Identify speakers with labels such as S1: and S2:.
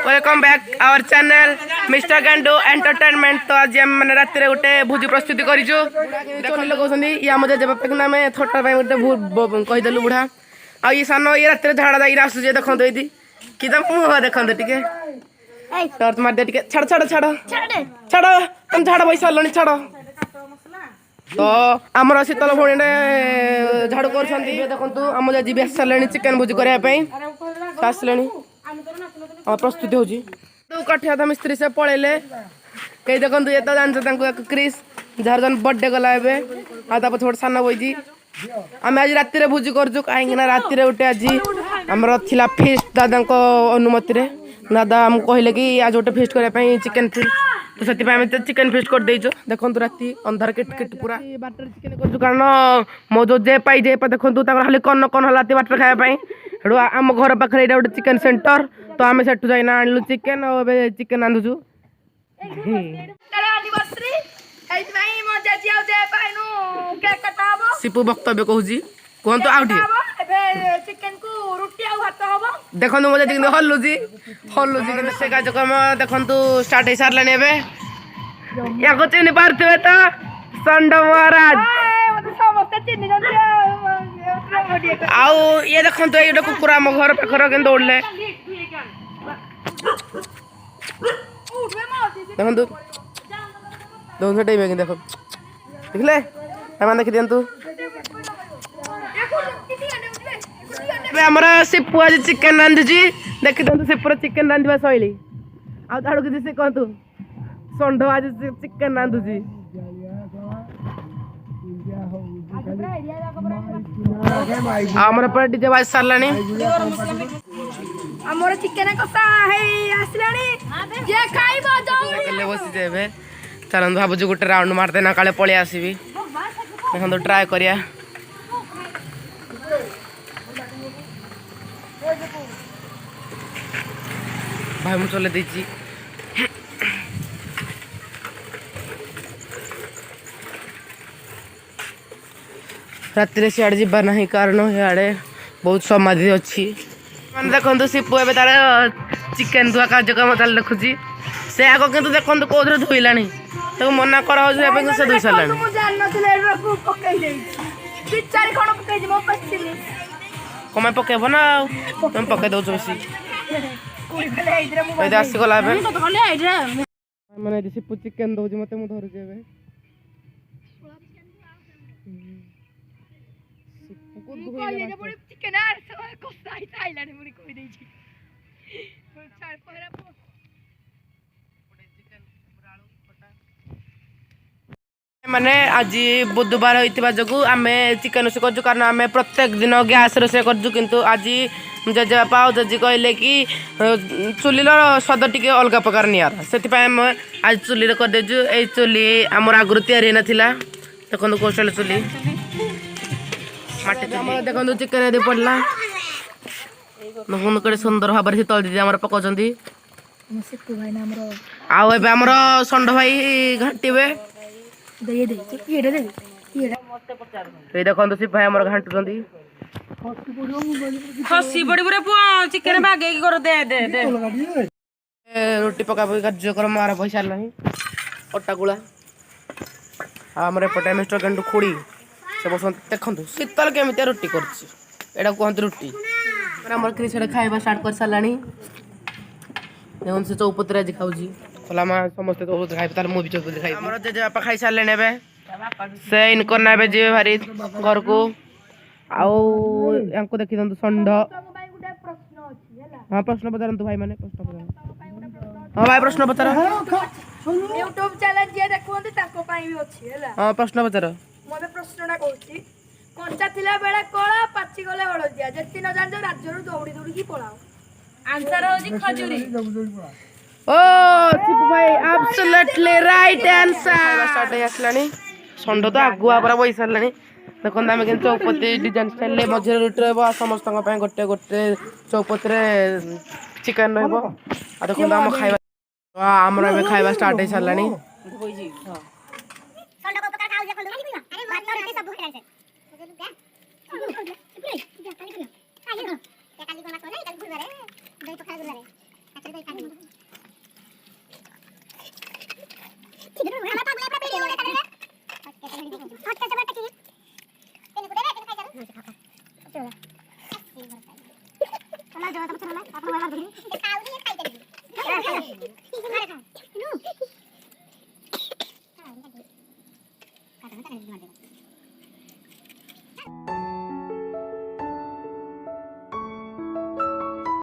S1: Welcome back our channel mister गैंडो entertainment. तो आज हम मैंने रात रे गोटे भोजी प्रस्तुति करिजो देखन लोग कहउछंदी या मजे जब पे नामे थोटा पे गोटे कहि देलु बुढ़ा आ ये सानो ये रात रे झाड़ा जाई आसु जे देखन देदी कि तुम मुंह देखन दे टिके टॉर्च मार दे टिके छाड़ छाड़ छाड़ छाड़ तुम झाड़ बैसा लनी छाड़। तो आमर शीतल भौणी ने झाड़ू कर देखु आम जी बेस सारे चिकेन भोजी करने आसले प्रस्तुति होची तो काठिया था मिस्त्री से पलैले कई देखु ये तो जानते क्रिस जार जन बर्थडे गला आ पछे सान बही आम आज राति भोजी करूँ कहीं राति गोटे आज आमर थिला फिस्ट दादा अनुमति रे दादा आमको कहले कि आज गोटे फिस्ट करने चिकेन फिस्ट तो से चिकेन फिस्ट कर देचो देखो राति अंधार किट किट पूरा बाटर चिकेन कर कारण मो जो जे पाई जे देखो खाली कन कन हला बाटर खायापाई हेडू आम घर पाखे यहाँ गोटे चिकेन सेंटर तो आम से जाइना आणलु चिकेन और चिकेन रांधुचु सिपु वक्तव्य कहूँ कहतु आउ देखो मुझे हलुची हलुची से कार्यक्रम देखु स्टार्ट हो सारे या चिन्ह पारे तो षंड महाराज आउ ये देखो ये कुकुर आम घर पाखर के दौड़े देखु दौड़ टाइम देख देखले देखी दिंतु आमर सिपु आज चिकेन रांधुची देखी दिखाँ सिपुर चिकेन रांधा शैली आड़ किसी से कहतु षंड आज चिकेन रांधुची आमर पर डीजे बाज सारा
S2: आमर चिकेन कसा आसलानी जे खाइबो जाऊ
S1: बसी चलते भावुँ गोटे राउंड मारदे ना काले पलि आसबि देखो ट्राए करिया भाई मुझे चले देची राति सियाड़े जीवार ना कारण इे बहुत समाधि अच्छी मैंने देखो सिपु ए तार चिकेन धुआ कार्यक्रम चल देखुची से आग कि देखो कौन धोला तो मना कर से धोई सारा कम पकेब ना तुम पकई दौ बेसी आसीगला मैंने सिपु चिकेन दौर मत धरुचे माने आज बुधवार होता जो आम चिकेन रोषे कर कारण आम प्रत्येक दिन गैस रोषे कर आज जेजेबापा और जेजी कहले कि चुलीर स्वाद टी अलग प्रकार निआर से आज चुली करदेचु ये चुली आमर आगुरी तैयारी नाला देखो कौशल चुली माटी देखो चिकेन यदि पड़ला देखो सुंदर भाव से तल दीदी आम पकाउं आमर षंड भाई घाटे देखो सिपाही आमर घाटुंट
S2: चिकेन बागे कर दे दे दे
S1: रोटी पका पकी कार्यक्रम आरंभ हो सारा अटा गुला आमर एपटे मिस्टर गैंडू खुड़ी से बस देखु शीतल केमी रोटी करा कहते रुटी आमर क्रिस खाଇବା स्टार्ट कर सारा देखो से चौपती आज खाऊँ खोला माँ समस्ते चौपती खाए मुझे चौपती खाई आम जेजेबापा खाई सारे से इनकर ना जी भारी घर को आउ देखी दिखाँ षंड हाँ प्रश्न पचारतु भाई मैंने प्रश्न पचार हाँ भाई प्रश्न पचार
S2: यूट्यूब चैनल जे देखुंती ताको पाई भी अछि हैला
S1: हाँ प्रश्न पचार
S2: मोबे प्रश्नटा कहूची कंचा थिला बेला कळा पाची गले हळदिया जेति न जान राज्यरु दौड़ी दौड़ी की पळाओ आंसर होजी खजूरी
S1: ओ सिपु भाई एब्सोल्युटली राइट आंसर स्टार्ट हो आसलानी षंड तो आगुआ पूरा बही सारे देखो आम कि चौपती डिजाइन स्टाइल मझे रुटी रहा समस्त गोटे गोटे चौपती चिकेन देखो आम खाଇବା आमर खाଇବା स्टार्ट हो सारे
S3: ତମେ ଜଣ ତମ ଛୁଆ ଆପଣ ବାବା ଧରି ଏ ଖାଉନି ଏ ଖାଇଦେବି ମାରେ ଖା ନୁ କାଟନ କାଟନ